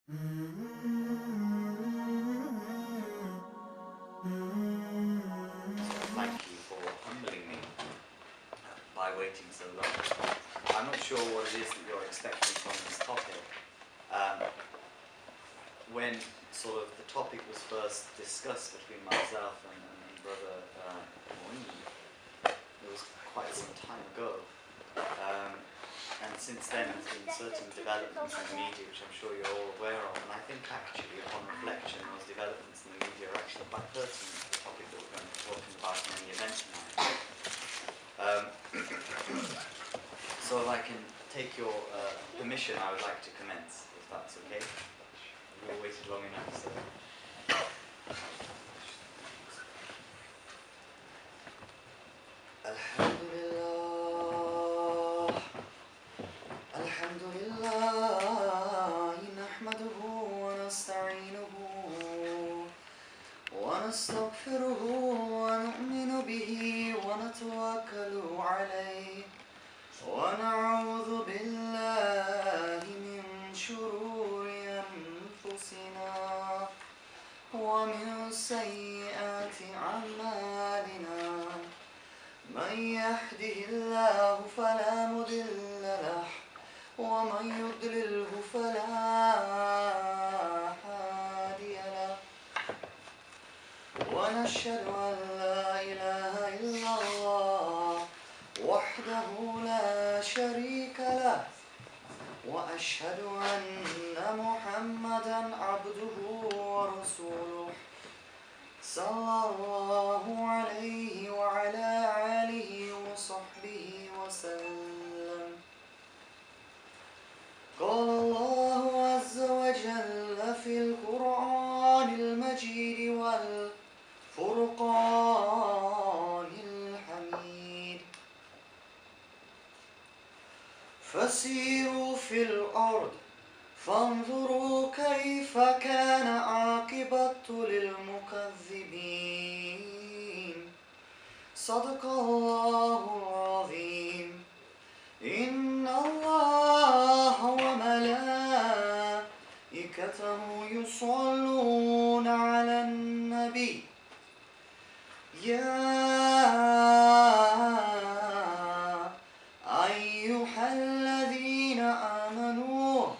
Thank you for humbling me by waiting so long. I'm not sure what it is that you're expecting from this topic. When sort of the topic was first discussed between myself and Brother Moeen, it was quite some time ago. And since then there's been certain developments in the media which I'm sure you're all aware of, and I think actually upon reflection those developments in the media are actually quite pertinent to the topic that we're going to be talking about in the event tonight. So if I can take your permission, I would like to commence, if that's okay. We've waited long enough, so... ونستغفره ونؤمن به ونتوكل عليه ونعوذ بالله من شرور أنفسنا ومن سيئات أعمالنا من يهده الله فلا مضل له ومن يضلله فلا ونشهد أن لا إله إلا الله وحده لا شريك له وأشهد أن محمدا عبده ورسوله صلى الله عليه وعلى آله وصحبه وسلم. قال الله عز وجل في القرآن المجيد والفرقان الحميد فسيروا في الأرض فانظروا كيف كان عاقبة للمكذبين. صدق الله العظيم. إن الله وملائكته يصلون على النبي يا أيها الذين آمنوا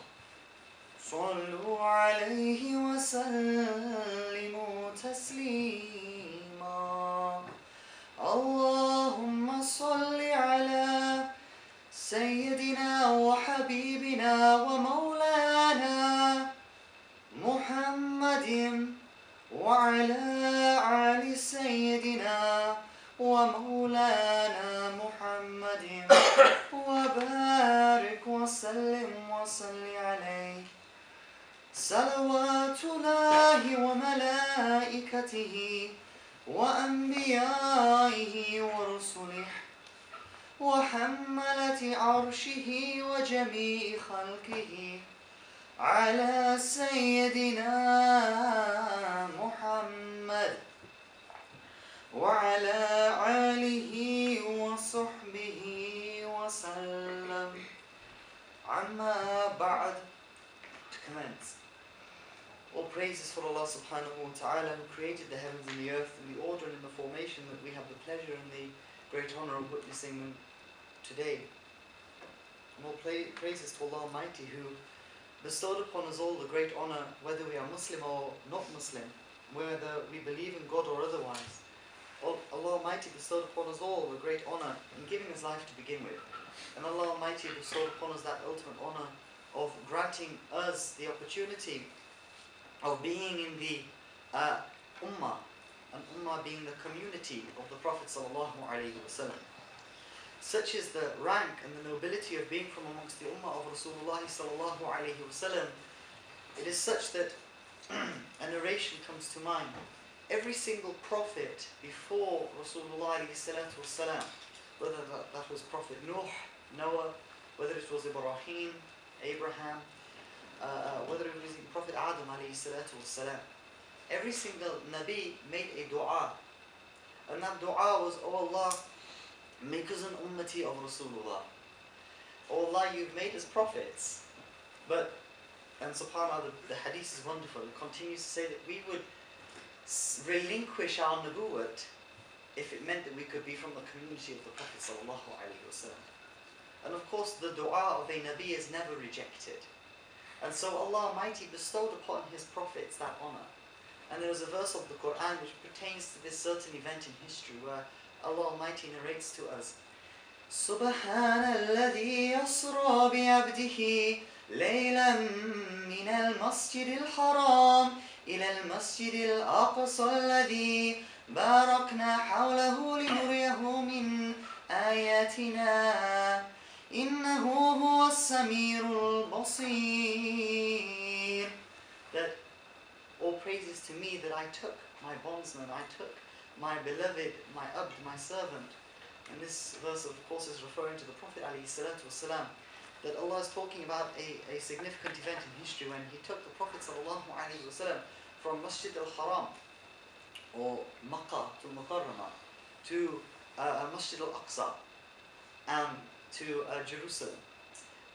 صلوا عليه وسلموا تسليما. اللهم صل على سيدنا وحبيبنا ومولانا محمد وعلى آل سيدنا ومولانا محمد وبارك وسلم وصل عليه صلوات الله وملائكته وأنبيائه ورسله وحملة عرشه وجميع خلقه على سيدنا محمد وعلى آله وصحبه وسلم. عما بعد. To commence. All praises for Allah subhanahu wa ta'ala who created the heavens and the earth in the order and in the formation that we have the pleasure and the great honor of witnessing them today. And all praises to Allah Almighty who bestowed upon us all the great honor, whether we are Muslim or not Muslim, whether we believe in God or otherwise. Allah Almighty bestowed upon us all the great honor in giving us life to begin with. And Allah Almighty bestowed upon us that ultimate honor of granting us the opportunity of being in the Ummah, and Ummah being the community of the Prophet ﷺ. Such is the rank and the nobility of being from amongst the Ummah of Rasulullah ﷺ. It is such that a narration comes to mind. Every single prophet before Rasulullah ﷺ, whether that was Prophet Noah, whether it was Ibrahim, Abraham, whether it was Prophet Adam ﷺ, every single Nabi made a dua. And that dua was, Oh Allah, make us an ummati of Rasulullah. Oh Allah, you've made us prophets, but And subhanAllah, the hadith is wonderful. It continues to say that we would relinquish our nubuwwat if it meant that we could be from the community of the Prophet sallallahu alaihi wasallam. And of course, the dua of a Nabi is never rejected. And so Allah Almighty bestowed upon His prophets that honor. And there is a verse of the Quran which pertains to this certain event in history where Allah Almighty narrates to us, سبحان الذي يسرى بعبده ليلا من المسجد الحرام إلى المسجد الأقصى الذي باركنا حوله لنريه من آياتنا إنه هو السميع البصير. That all praises to me that I took my bondsman, I took my beloved, my abd, my servant. And this verse of course is referring to the Prophet ﷺ, that Allah is talking about a significant event in history when He took the Prophet ﷺ from Masjid al-Haram or Makkah to Mukarramah to Masjid al-Aqsa and to Jerusalem,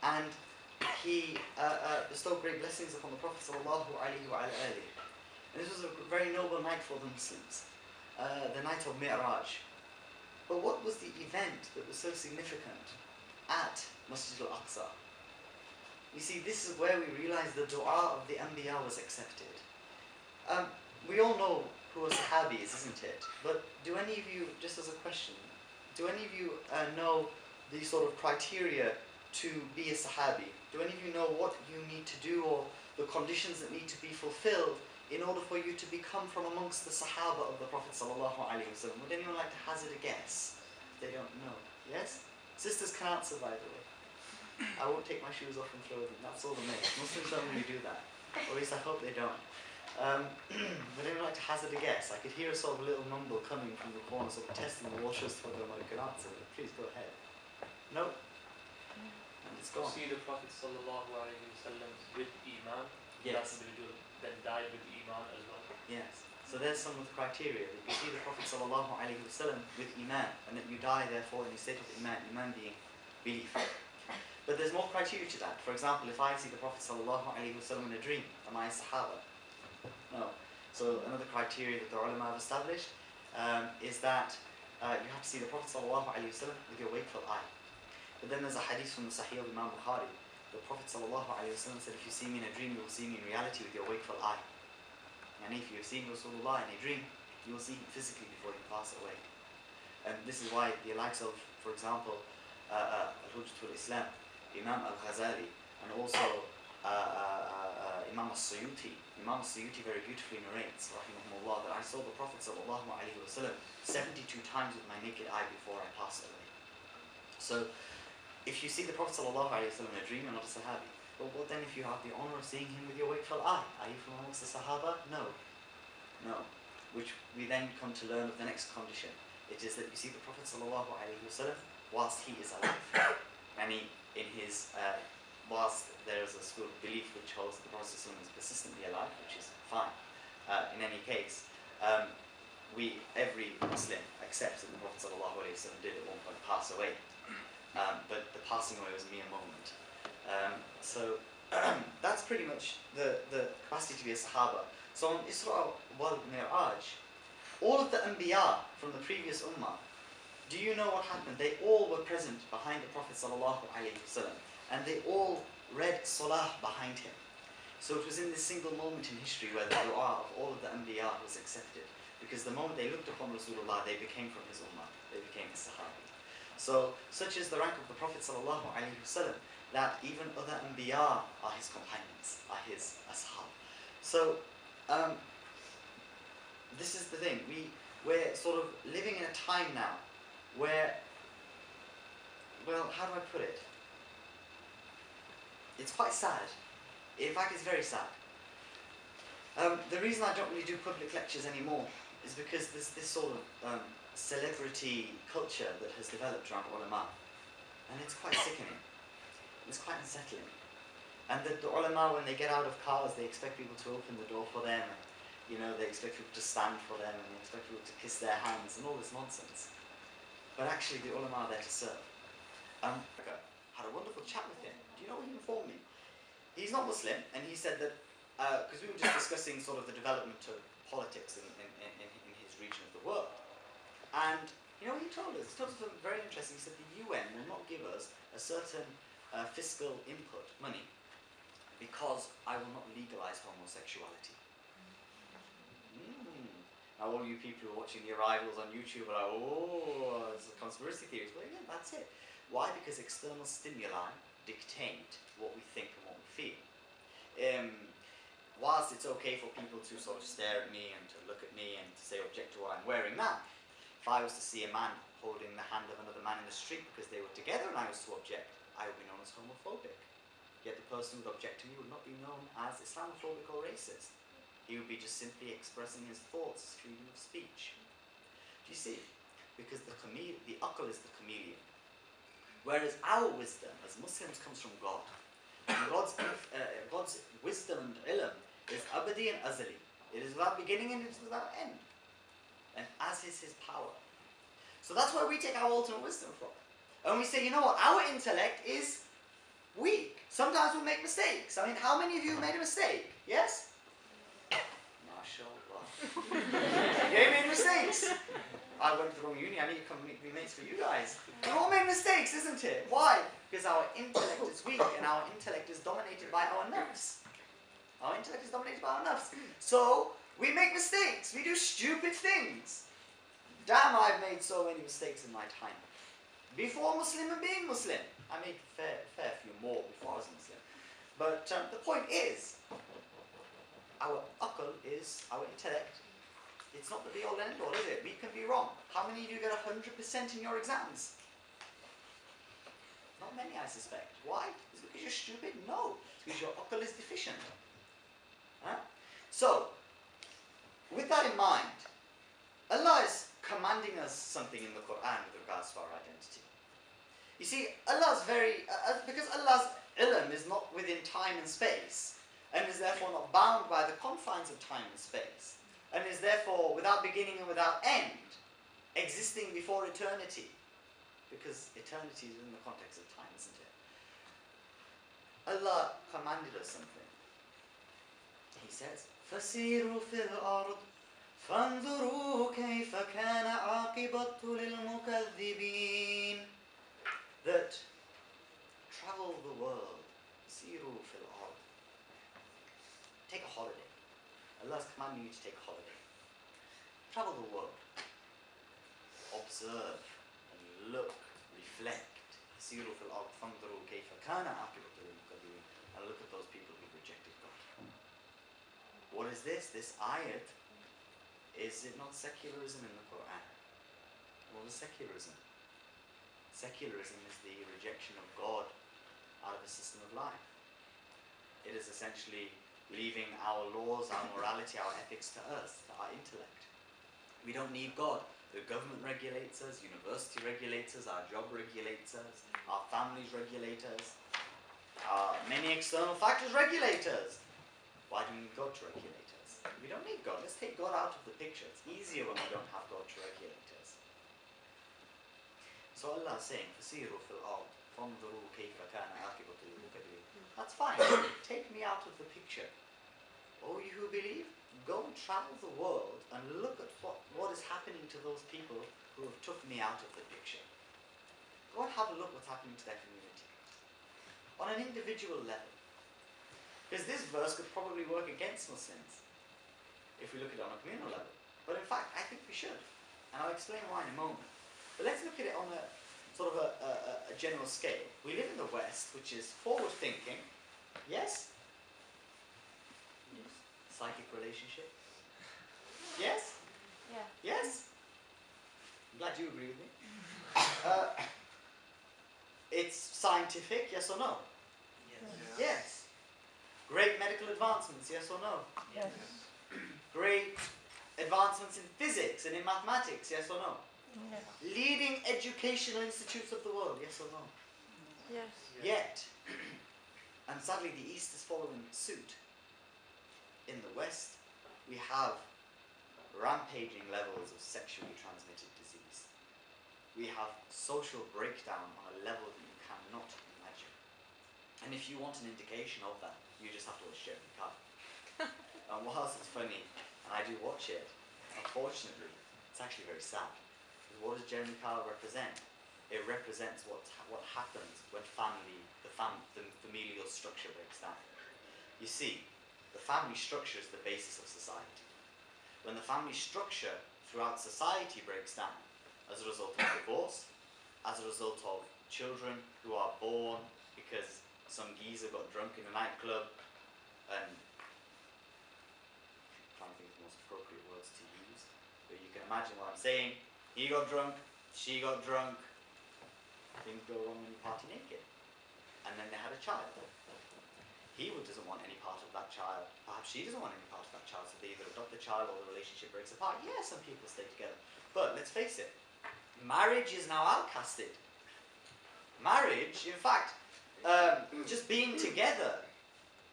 and He bestowed great blessings upon the Prophet ﷺ. And this was a very noble night for the Muslims, the night of Mi'raj. But what was the event that was so significant at Masjid al-Aqsa? You see, this is where we realize the dua of the Anbiya was accepted. We all know who are Sahabis, isn't it? But do any of you, just as a question, do any of you know the sort of criteria to be a Sahabi? Do any of you know what you need to do or the conditions that need to be fulfilled in order for you to become from amongst the Sahaba of the Prophet ﷺ? Would anyone like to hazard a guess? They don't know. Yes? Sisters can answer, by the way. I won't take my shoes off and throw them. That's all the males. Muslims don't really do that. Or at least I hope they don't. Would anyone like to hazard a guess? I could hear a sort of little mumble coming from the corner, sort of testing the waters for them. I could answer it. Please go ahead. No? And it's gone. See the Prophet sallallahu alaihi wasallam with Iman. Yes. That individual then died with Iman as well. Yes. So there's some of the criteria that you see the Prophet sallallahu alaihi wasallam with Iman, and that you die therefore in the state of Iman, Iman being belief. But there's more criteria to that. For example, if I see the Prophet sallallahu alaihi wasallam in a dream, am I a Sahaba? No. So another criteria that the ulama have established is that you have to see the Prophet sallallahu alaihi wasallam with your wakeful eye. But then there's a hadith from the Sahih of Imam Bukhari. The Prophet sallallahu alaihi wasallam said, if you see me in a dream, you will see me in reality with your wakeful eye. And if you're seeing Rasulullah in a dream, you will see him physically before you pass away. And this is why the likes of, for example, Al-Hujjatul Islam, Imam Al-Ghazali, and also Imam Al-Suyuti. Imam Al-Suyuti very beautifully narrates, rahimahumullah, that I saw the Prophet sallallahu alaihi wasallam 72 times with my naked eye before I passed away. So, if you see the Prophet sallallahu alaihi wasallam in a dream, you're not a Sahabi. But what then if you have the honor of seeing him with your wakeful eye? Are you from amongst the Sahaba? No. No. Which we then come to learn of the next condition. It is that you see the Prophet sallallahu alaihi wasallam whilst he is alive. I mean, in his, whilst there is a school of belief which holds that the Prophet ﷺ is persistently alive, which is fine. In any case, every Muslim accepts that the Prophet ﷺ did at one point pass away. But the passing away was a mere moment. So that's pretty much the capacity to be a Sahaba. So on Isra wal Mi'raj, all of the Anbiya from the previous Ummah, do you know what happened? They all were present behind the Prophet ﷺ, and they all read Salah behind him. So it was in this single moment in history where the dua of all of the Anbiya was accepted. Because the moment they looked upon Rasulullah, they became from his Ummah. They became a Sahabi. So, such is the rank of the Prophet ﷺ, that even other Anbiya are his companions, are his ashab. So, this is the thing. We're sort of living in a time now where, well, how do I put it? It's quite sad. In fact, it's very sad. The reason I don't really do public lectures anymore is because there's this sort of celebrity culture that has developed around ulama, and it's quite sickening. It's quite unsettling. And the ulama, when they get out of cars, they expect people to open the door for them, and, they expect people to stand for them, and they expect people to kiss their hands, and all this nonsense. But actually, the ulama are there to serve. I had a wonderful chat with him. Do you know what he informed me? he's not Muslim, and he said that, because we were just discussing sort of the development of politics in his region of the world. And, you know, he told us something very interesting. He said the UN will not give us a certain fiscal input, money, because I will not legalize homosexuality. Now all you people who are watching the arrivals on YouTube are like, oh, it's a conspiracy theories. Well, yeah, that's it. Why? Because external stimuli dictate what we think and what we feel. Whilst it's okay for people to sort of stare at me and to look at me and to say object to what I'm wearing now, if I was to see a man holding the hand of another man in the street because they were together and I was to object, I would be known as homophobic. Yet the person who would object to me would not be known as Islamophobic or racist. He would be just simply expressing his thoughts as freedom of speech. Do you see? Because the aql is the chameleon. Whereas our wisdom as Muslims comes from God. And God's wisdom and ilm is abadi and azali. It is without beginning and it is without end. And as is his power. So that's where we take our ultimate wisdom from. And we say, you know what, our intellect is weak. Sometimes we make mistakes. I mean, how many of you made a mistake? Yes? MashaAllah. You made mistakes. I went to the wrong uni, I need to come be mates for you guys. We all make mistakes, isn't it? Why? Because our intellect is weak and our intellect is dominated by our nafs. Our intellect is dominated by our nafs. So, we make mistakes. We do stupid things. Damn, I've made so many mistakes in my time. Before Muslim and being Muslim. I made fair few more before I was Muslim. But the point is, our aql is, our intellect, it's not the be-all and end-all, is it? We can be wrong. How many of you get 100% in your exams? Not many, I suspect. Why? Is it because you're stupid? No. It's because your aql is deficient. Huh? So, with that in mind, Allah is commanding us something in the Quran with regards to our identity. You see, Allah's because Allah's ilm is not within time and space, and is therefore not bound by the confines of time and space, and is therefore without beginning and without end, existing before eternity, because eternity is in the context of time, isn't it? Allah commanded us something. He says, فَسِيرُوا فِي الْأَرْضِ فَانْظُرُوا كَيْفَ كَانَ عَاقِبَةُ لِلْمُكَذِّبِينَ. That travel the world, سِيرُوا فِي الْأَرْضِ. Take a holiday. Allah is commanding you to take a holiday. Travel the world. Observe and look, reflect. سِيرُوا فِي الْأَرْضِ فَانْظُرُوا كَيْفَ كَانَ عَاقِبَةُ لِلْمُكَذِّبِينَ. And look at those people who rejected God. What is this? This ayat, is it not secularism in the Quran? What is secularism? Secularism is the rejection of God out of the system of life. It is essentially leaving our laws, our morality, our ethics to us, to our intellect. We don't need God. The government regulates us, university regulates us, our job regulates us, our families regulate us, many external factors regulate us. Why do we need God to regulate us? We don't need God. Let's take God out of the picture. It's easier when we don't have God to regulate us. So Allah is saying, فَسِيرُوا فِي الْأَرْضِ فَانْظُرُوا كَيْفَ كَانَ عَاقِبَةُ الْمُكَذِّبِينَ. That's fine. Take me out of the picture. Oh, you who believe, go and travel the world and look at what is happening to those people who have took me out of the picture. Go and have a look what's happening to their community. On an individual level. Because this verse could probably work against Muslims if we look at it on a communal level. But in fact, I think we should. And I'll explain why in a moment. But let's look at it on a sort of a general scale. We live in the West, which is forward-thinking. Yes? Yes. Psychic relationship. Yes? Yeah. Yes? I'm glad you agree with me. It's scientific, yes or no? Yes. Yes. Great medical advancements, yes or no? Yes. Great advancements in physics and in mathematics, yes or no? Yes. Leading educational institutes of the world, yes or no? Yes. Yet, and sadly the East is following suit, in the West we have rampaging levels of sexually transmitted disease. We have social breakdown on a level that you cannot imagine. And if you want an indication of that, you just have to watch Jeremy Kyle. And whilst it's funny, and I do watch it, unfortunately, it's actually very sad. Because what does Jeremy Kyle represent? It represents what happens when the familial structure breaks down. You see, the family structure is the basis of society. When the family structure throughout society breaks down, as a result of divorce, as a result of children who are born because some geezer got drunk in a nightclub, and I'm trying to think of the most appropriate words to use, but you can imagine what I'm saying. He got drunk, she got drunk, things go wrong when you party naked. And then they had a child. He doesn't want any part of that child. Perhaps she doesn't want any part of that child, so they either adopt the child or the relationship breaks apart. Yeah, some people stay together. But let's face it, marriage is now outcasted. Marriage, in fact, just being together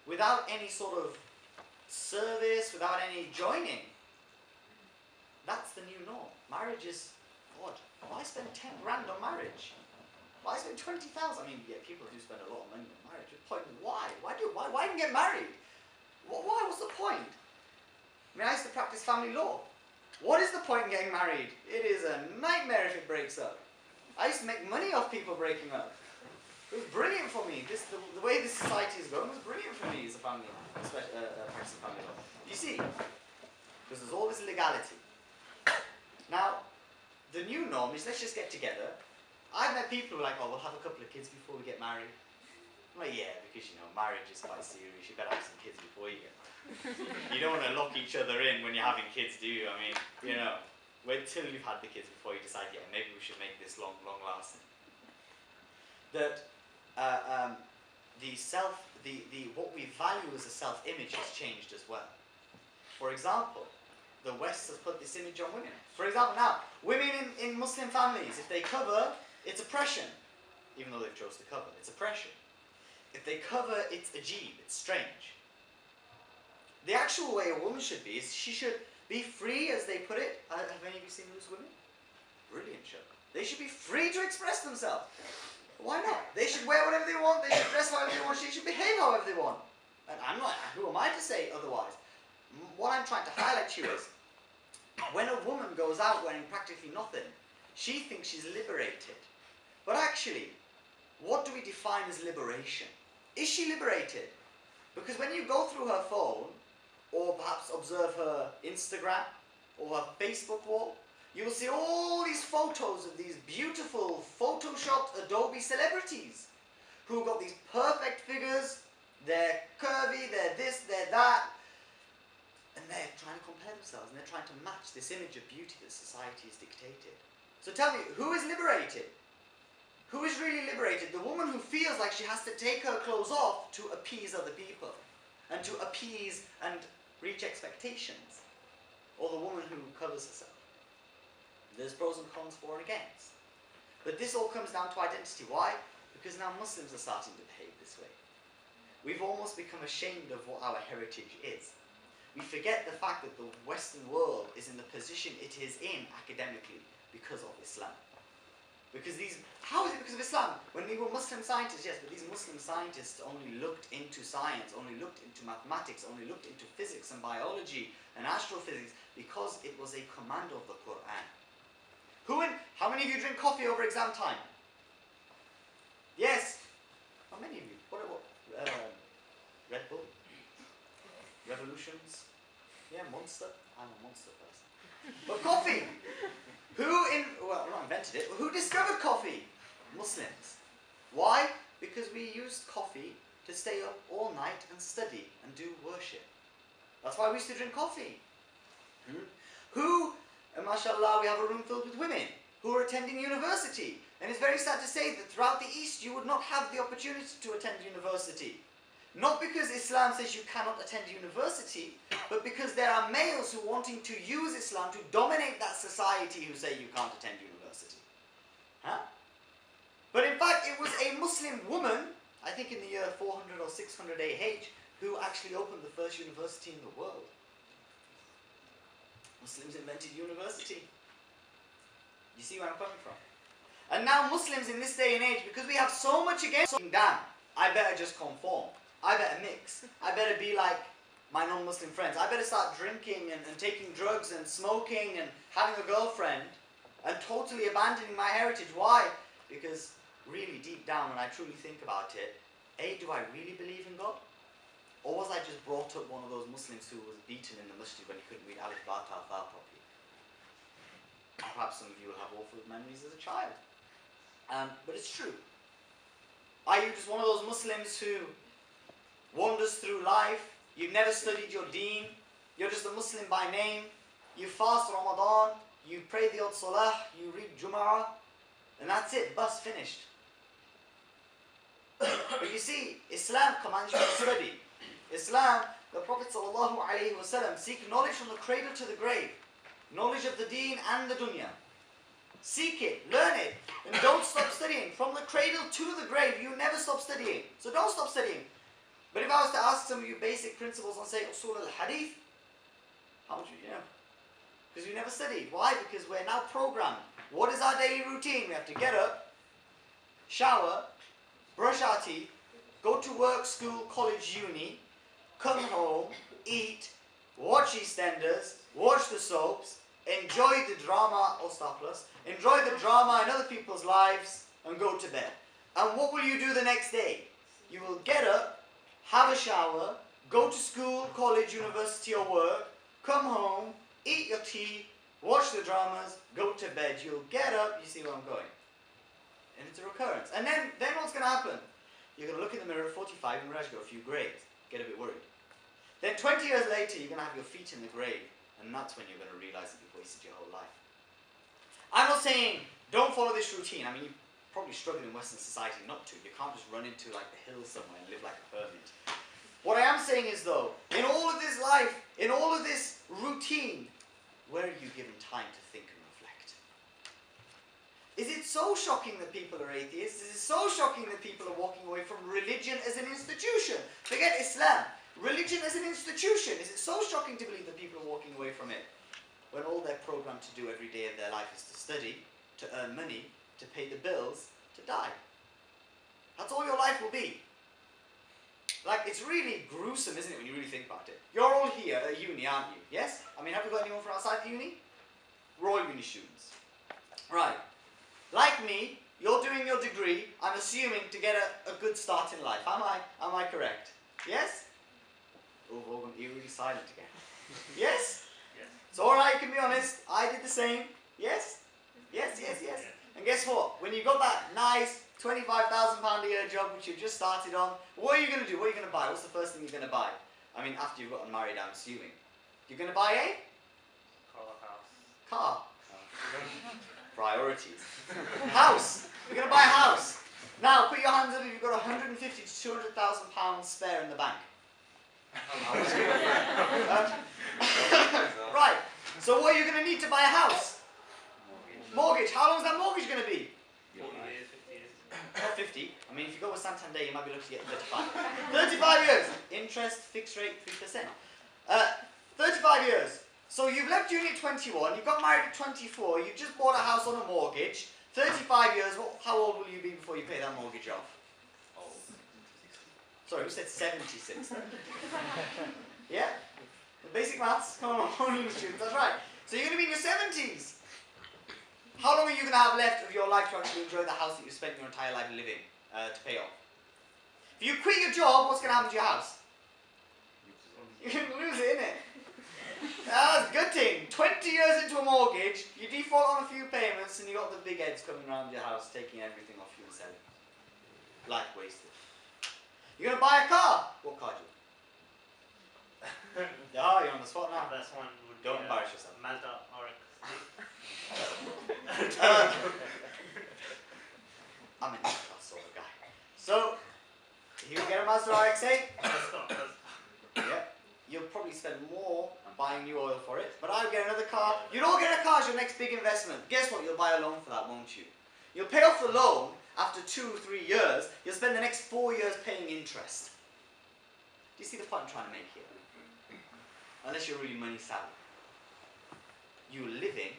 without any sort of service, without any joining, that's the new norm. Marriage is, God, why spend 10 grand on marriage? Why spend 20,000? I mean, yeah, people do spend a lot of money on marriage. The point is, why? Why even get married? Why? What's the point? I mean, I used to practice family law. What is the point in getting married? It is a nightmare if it breaks up. I used to make money off people breaking up. It was brilliant for me. The way this society is going was brilliant for me as a family, practicing family law. You see, because there's all this legality. Now, the new norm is let's just get together. I've met people who are like, oh, we'll have a couple of kids before we get married. I'm like, yeah, because, you know, marriage is quite serious. You've got to have some kids before you get married. You don't want to lock each other in when you're having kids, do you? I mean, you know, wait till you've had the kids before you decide, yeah, maybe we should make this long lasting. That what we value as a self-image has changed as well. For example, the West has put this image on women. For example, now, women in Muslim families, if they cover, it's oppression. Even though they've chosen to cover, it's oppression. If they cover, it's ajib, it's strange. The actual way a woman should be is she should be free, as they put it. Have any of you seen Loose Women? Brilliant show. They should be free to express themselves. Why not? They should wear whatever they want, they should dress however they want, she should behave however they want. And who am I to say otherwise? What I'm trying to highlight to you is, when a woman goes out wearing practically nothing, she thinks she's liberated. But actually, what do we define as liberation? Is she liberated? Because when you go through her phone, or perhaps observe her Instagram, or her Facebook wall, you will see all these photos of these beautiful photoshopped Adobe celebrities who got these perfect figures, they're curvy, they're this, they're that, and they're trying to compare themselves, and they're trying to match this image of beauty that society has dictated. So tell me, who is liberated? Who is really liberated? The woman who feels like she has to take her clothes off to appease other people, and to appease and reach expectations, or the woman who covers herself. There's pros and cons for and against. But this all comes down to identity. Why? Because now Muslims are starting to behave this way. We've almost become ashamed of what our heritage is. We forget the fact that the Western world is in the position it is in academically because of Islam. How is it because of Islam? When we were Muslim scientists, yes, but these Muslim scientists only looked into science, only looked into mathematics, only looked into physics and biology and astrophysics because it was a command of the Quran. How many of you drink coffee over exam time? Yes. How many of you? Red Bull? Revolutions? Yeah, Monster. I'm a Monster person. But coffee! Not invented it, but who discovered coffee? Muslims. Why? Because we used coffee to stay up all night and study and do worship. That's why we used to drink coffee. And mashallah, we have a room filled with women who are attending university. And it's very sad to say that throughout the East you would not have the opportunity to attend university. Not because Islam says you cannot attend university, but because there are males who are wanting to use Islam to dominate that society who say you can't attend university. But in fact, it was a Muslim woman, I think in the year 400 or 600 AH, who actually opened the first university in the world. Muslims invented university. You see where I'm coming from? And now Muslims in this day and age, because we have so much against down. I better just conform. I better mix. I better be like my non-Muslim friends. I better start drinking and taking drugs and smoking and having a girlfriend and totally abandoning my heritage. Why? Because really deep down, when I truly think about it, A, do I really believe in God? Or was I just brought up one of those Muslims who was beaten in the masjid when he couldn't read Alif Ba Ta Tha properly? Perhaps some of you will have awful memories as a child. But it's true. Are you just one of those Muslims who wanders through life? You've never studied your deen. You're just a Muslim by name. You fast Ramadan. You pray the odd salah. You read Jum'ah. And that's it. Bus finished. But you see, Islam commands you to study. Islam, the Prophet ﷺ, seek knowledge from the cradle to the grave. Knowledge of the deen and the dunya. Seek it, learn it, and don't stop studying. From the cradle to the grave, you never stop studying. So don't stop studying. But if I was to ask some of you basic principles on, say, Usul al-Hadith, how much would you know? Because you never studied. Why? Because we're now programmed. What is our daily routine? We have to get up, shower, brush our teeth, go to work, school, college, uni, come home, eat, watch EastEnders, watch the soaps, enjoy the drama, or Star Plus, enjoy the drama in other people's lives, and go to bed. And what will you do the next day? You will get up, have a shower, go to school, college, university, or work, come home, eat your tea, watch the dramas, go to bed. You'll get up, you see where I'm going. And it's a recurrence. And then what's going to happen? You're going to look in the mirror at 45 and realize you've got a few grays. Get a bit worried. Then 20 years later, you're going to have your feet in the grave. And that's when you're going to realize that you've wasted your whole life. I'm not saying don't follow this routine. I mean, you probably struggle in Western society not to. You can't just run into like the hills somewhere and live like a hermit. What I am saying is though, in all of this life, in all of this routine, where are you given time to think and reflect? Is it so shocking that people are atheists? Is it so shocking that people are walking away from religion as an institution? Forget Islam. Religion as an institution. Is it so shocking to believe that people are walking away from it when all they're programmed to do every day of their life is to study, to earn money, to pay the bills, to die? That's all your life will be. Like, it's really gruesome, isn't it, when you really think about it? You're all here at uni, aren't you? Yes? I mean, have we got anyone from outside the uni? We're all uni students. Right. Like me, you're doing your degree, I'm assuming, to get a good start in life. Am I correct? Yes? Oh, we're all going to be really silent again. Yes? Yes. It's alright, you can be honest. I did the same. Yes? Yes, yes, yes. And guess what? When you got that nice £25,000 a year job which you've just started on, what are you going to do? What are you going to buy? What's the first thing you're going to buy? I mean, after you've gotten married, I'm assuming. You're going to buy a? Car. Priorities. House. You're going to buy a house. Now, put your hands up if you've got 150 to 200,000 pounds spare in the bank. Right. So what are you going to need to buy a house? Mortgage. How long is that mortgage going to be? 40 years, 50 years. Not 50. I mean, if you go with Santander, you might be looking to get 35. 35 years. Interest, fixed rate, 3%. 35 years. So you've left uni at 21, you've got married at 24, you've just bought a house on a mortgage. 35 years, how old will you be before you pay that mortgage off? Sorry, who said 76 then? Yeah? The basic maths, come on, only students, that's right. So you're going to be in your 70s. How long are you going to have left of your life to actually enjoy the house that you spent your entire life living to pay off? If you quit your job, what's going to happen to your house? You're going to lose it, innit? That's gutting. 20 years into a mortgage, you default on a few payments and you got the big heads coming around your house taking everything off you and selling. Life wasted. You're going to buy a car. What car do you want? Oh, you're on the spot now. The best one would Don't be embarrass yourself. Mazda RX. I'm a that sort of guy. So, you get a Mazda RX-8. Yeah. You'll probably spend more buying new oil for it, but I'll get another car. You'll all get a car as your next big investment. Guess what? You'll buy a loan for that, won't you? You'll pay off the loan after 2 or 3 years. You'll spend the next 4 years paying interest. Do you see the point I'm trying to make here? Unless you're really money savvy. You're living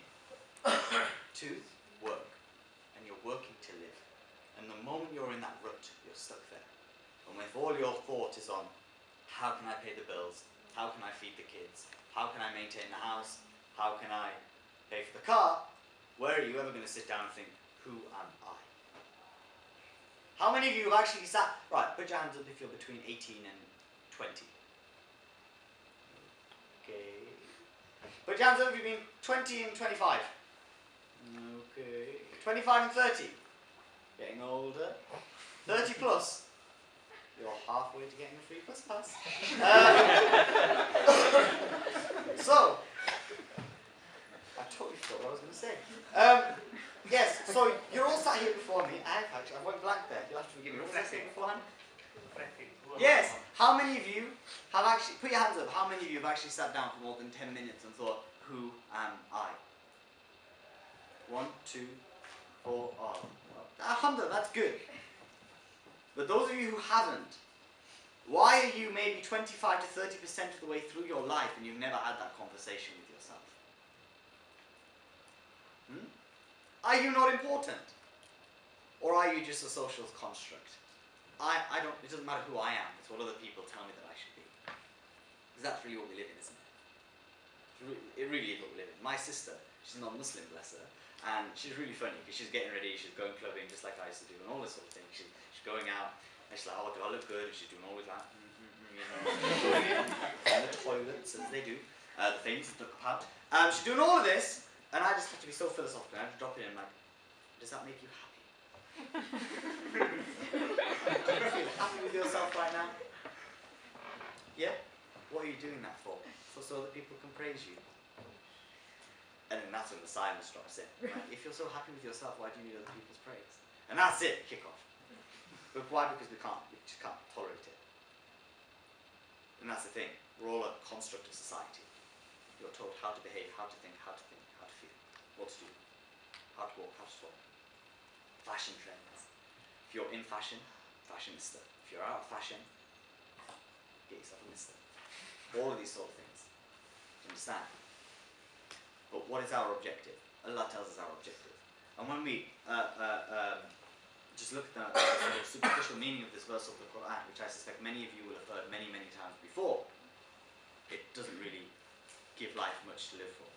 to work, and you're working to live. And the moment you're in that rut, you're stuck there. And if all your thought is on how can I pay the bills, how can I feed the kids, how can I maintain the house, how can I pay for the car, where are you ever going to sit down and think, who am I? How many of you have actually sat, right, put your hands up if you're between 18 and 20. Okay. Put your hands up if you've been 20 and 25. Okay. 25 and 30. Getting older. 30 plus. You're halfway to getting a free bus pass. So, I totally forgot what I was going to say. Yes, so you're all sat here before me. I went blank there. You'll have to forgive me. What was I saying beforehand? Yes. How many of you have actually, put your hands up, how many of you have actually sat down for more than 10 minutes and thought, who am I? 1, 2, 4, oh. 100, that's good. But those of you who haven't, why are you maybe 25 to 30% of the way through your life and you've never had that conversation with yourself? Are you not important? Or are you just a social construct? I don't, it doesn't matter who I am, it's what other people tell me that I should be. Because that's really what we live in, isn't it? It really is what we live in. My sister, she's not Muslim, bless her, and she's really funny because she's getting ready, she's going clubbing just like I used to do and all this sort of thing. She's going out and she's like, oh, do I look good? And she's doing all of that, you know, in the toilets, as they do, the things that look out. She's doing all of this, and I just have to be so philosophical. I have to drop it in like, does that make you happy? Do you feel happy with yourself right now? Yeah? What are you doing that for? So that people can praise you. And then that's when the silence drops in. Right? If you're so happy with yourself, why do you need other people's praise? And that's it, kick off. But why? Because we just can't tolerate it. And that's the thing. We're all a construct of society. You're told how to behave, how to think, how to feel, what to do, how to walk, how to talk. Fashion trends. If you're in fashion, fashionista. If you're out of fashion, get yourself a mister. All of these sort of things. Do you understand? But what is our objective? Allah tells us our objective. And when we just look at the superficial meaning of this verse of the Quran, which I suspect many of you will have heard many, many times before, it doesn't really give life much to live for.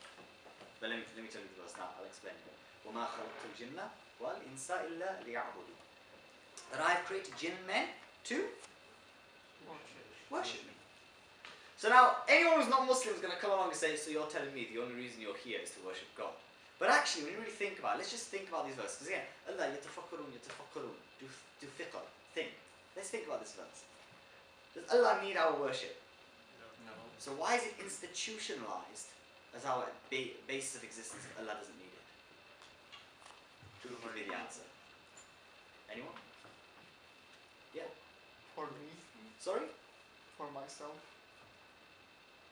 But let me tell you the verse now, I'll explain it. وَمَا خَلَقْتُ الْجِنَّ وَالْإِنسَ إِلَّا لِيَعْبُدُونَ. That I've created jinn and men to worship me. So now, anyone who's not Muslim is going to come along and say, so you're telling me the only reason you're here is to worship God. But actually, when you really think about it, let's just think about these verses. Because again, Allah, yatafakkarun, do fiqh, think. Let's think about this verse. Does Allah need our worship? No. So why is it institutionalized as our basis of existence if Allah doesn't need it? Who would be the answer? Anyone? Yeah? For me, Sorry? for myself.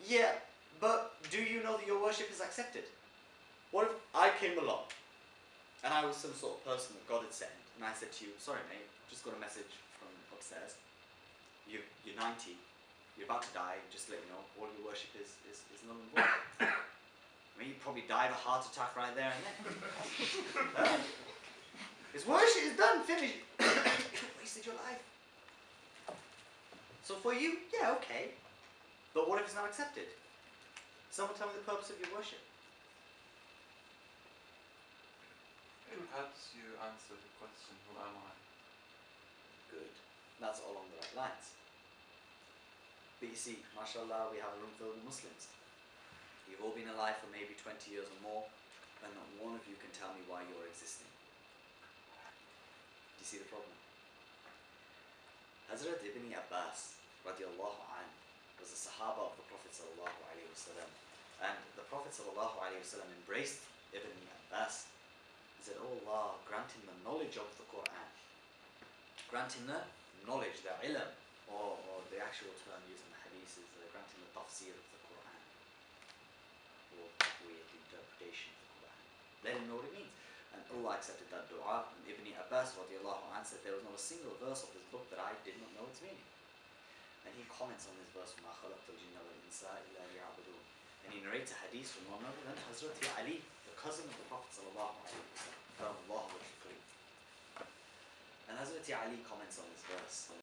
Yeah, but do you know that your worship is accepted? What if I came along and I was some sort of person that God had sent and I said to you, sorry mate, just got a message from upstairs. You're 90, you're about to die, just to let you know, all your worship is null and void. I mean, you'd probably die of a heart attack right there and then. His worship is done, finished. You wasted your life. So for you, yeah, okay. But what if it's not accepted? Someone tell me the purpose of your worship. It helps you answer the question, who am I? Good. That's all along the right lines. But you see, mashallah, we have a room filled with Muslims. You've all been alive for maybe 20 years or more, and not one of you can tell me why you're existing. Do you see the problem? Hazrat Ibn Abbas, radiallahu anhu, was a Sahaba of the Prophet sallallahu alaihi wasallam, and the Prophet sallallahu alaihi wasallam embraced Ibn Abbas. He said, "Oh Allah, grant him the knowledge of the Quran. Grant him the knowledge, the ilm, or the actual term used in the hadith is grant him the tafsir of the Quran, or weird interpretation of the Quran. Let him know what it means." And Allah accepted that dua. And Ibn Abbas radiallahu anhu said, "There was not a single verse of this book that I did not know its meaning." And he comments on this verse, وَمَا خَلَقْتُ الْجِنَّ وَالْإِنسَ إِلَّا لِيَعْبُدُونَ. And he narrates a hadith from none other than Hazrat Ali, the cousin of the Prophet sallallahu alaihi wasallam. And Hazrat Ali comments on this verse when